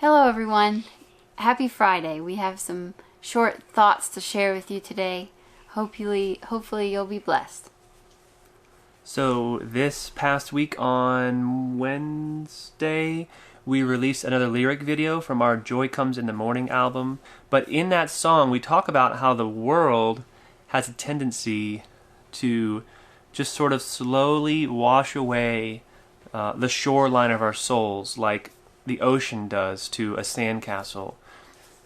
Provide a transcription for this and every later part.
Hello everyone. Happy Friday. We have some short thoughts to share with you today. Hopefully you'll be blessed. So this past week on Wednesday, we released another lyric video from our Joy Comes in the Morning album. But in that song, we talk about how the world has a tendency to just sort of slowly wash away the shoreline of our souls, like the ocean does to a sandcastle.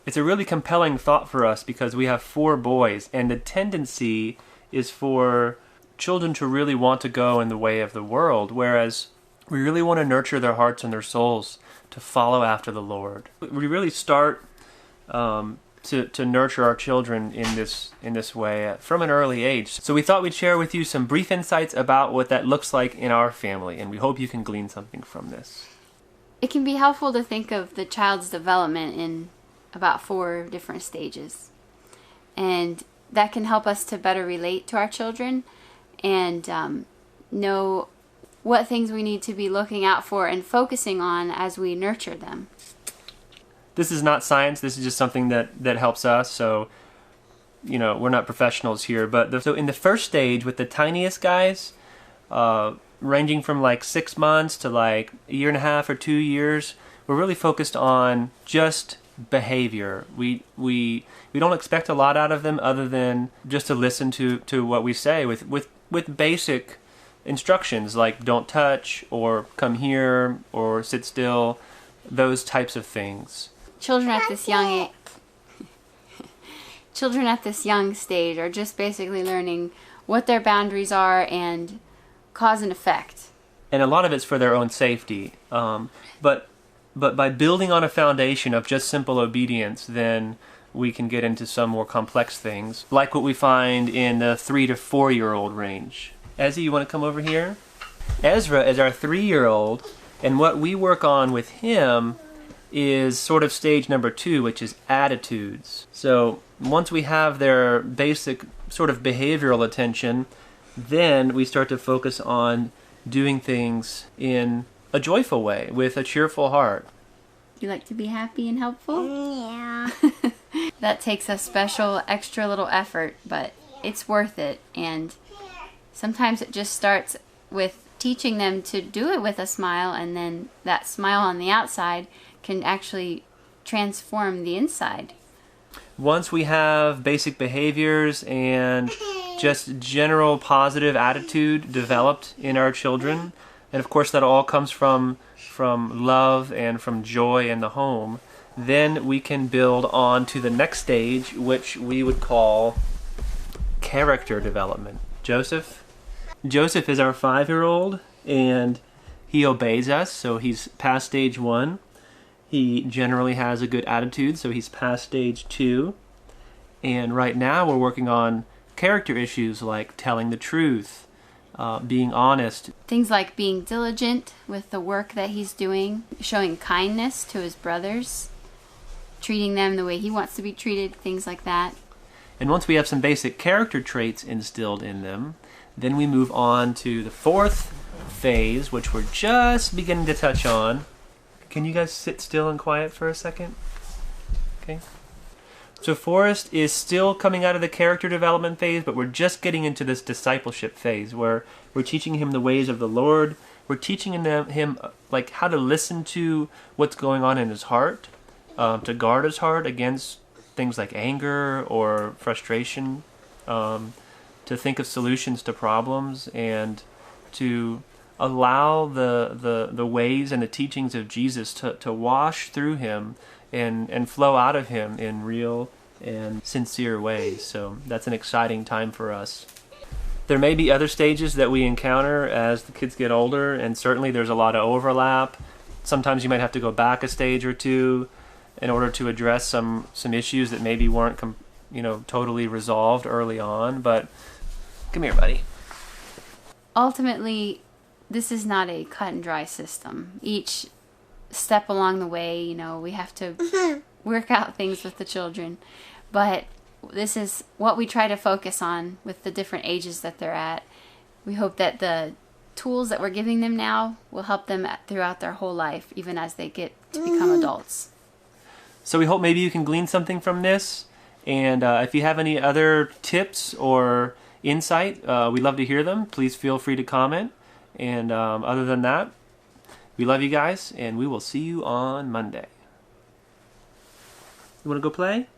It's a really compelling thought for us because we have 4 boys, and the tendency is for children to really want to go in the way of the world, whereas we really want to nurture their hearts and their souls to follow after the Lord. We really start to nurture our children in this way from an early age. So we thought we'd share with you some brief insights about what that looks like in our family, and we hope you can glean something from this. It can be helpful to think of the child's development in about 4 different stages. And that can help us to better relate to our children and know what things we need to be looking out for and focusing on as we nurture them. This is not science. This is just something that helps us. So, we're not professionals here. But so in the first stage with the tiniest guys, ranging from like 6 months to like a year and a half or 2 years, we're really focused on just behavior. We don't expect a lot out of them other than just to listen to what we say with basic instructions like don't touch or come here or sit still, those types of things. Children at this young stage are just basically learning what their boundaries are and cause and effect. And a lot of it's for their own safety. But by building on a foundation of just simple obedience, then we can get into some more complex things, like what we find in the 3 to 4 year old range. Ezzy, you want to come over here? Ezra is our 3-year-old, and what we work on with him is sort of stage number 2, which is attitudes. So once we have their basic sort of behavioral attention, then we start to focus on doing things in a joyful way, with a cheerful heart. You like to be happy and helpful? Yeah. That takes a special, extra little effort, but it's worth it. And sometimes it just starts with teaching them to do it with a smile, and then that smile on the outside can actually transform the inside. Once we have basic behaviors and just general positive attitude developed in our children, and of course that all comes from love and from joy in the home, then we can build on to the next stage, which we would call character development. Joseph is our 5-year-old, and he obeys us, so he's past stage 1. He generally has a good attitude, so he's past stage 2. And right now we're working on character issues like telling the truth, being honest. Things like being diligent with the work that he's doing, showing kindness to his brothers, treating them the way he wants to be treated, things like that. And once we have some basic character traits instilled in them, then we move on to the 4th phase, which we're just beginning to touch on. Can you guys sit still and quiet for a second? Okay. So Forrest is still coming out of the character development phase, but we're just getting into this discipleship phase where we're teaching him the ways of the Lord. We're teaching him like how to listen to what's going on in his heart, to guard his heart against things like anger or frustration, to think of solutions to problems, and to allow the ways and the teachings of Jesus to wash through him and flow out of him in real and sincere ways. So that's an exciting time for us. There may be other stages that we encounter as the kids get older, and certainly there's a lot of overlap. Sometimes you might have to go back a stage or 2 in order to address some issues that maybe weren't totally resolved early on. But come here, buddy. Ultimately, this is not a cut and dry system. Each step along the way, we have to work out things with the children. But this is what we try to focus on with the different ages that they're at. We hope that the tools that we're giving them now will help them throughout their whole life, even as they get to become adults. So we hope maybe you can glean something from this. And if you have any other tips or insight, we'd love to hear them. Please feel free to comment. And other than that, we love you guys, and we will see you on Monday. You want to go play?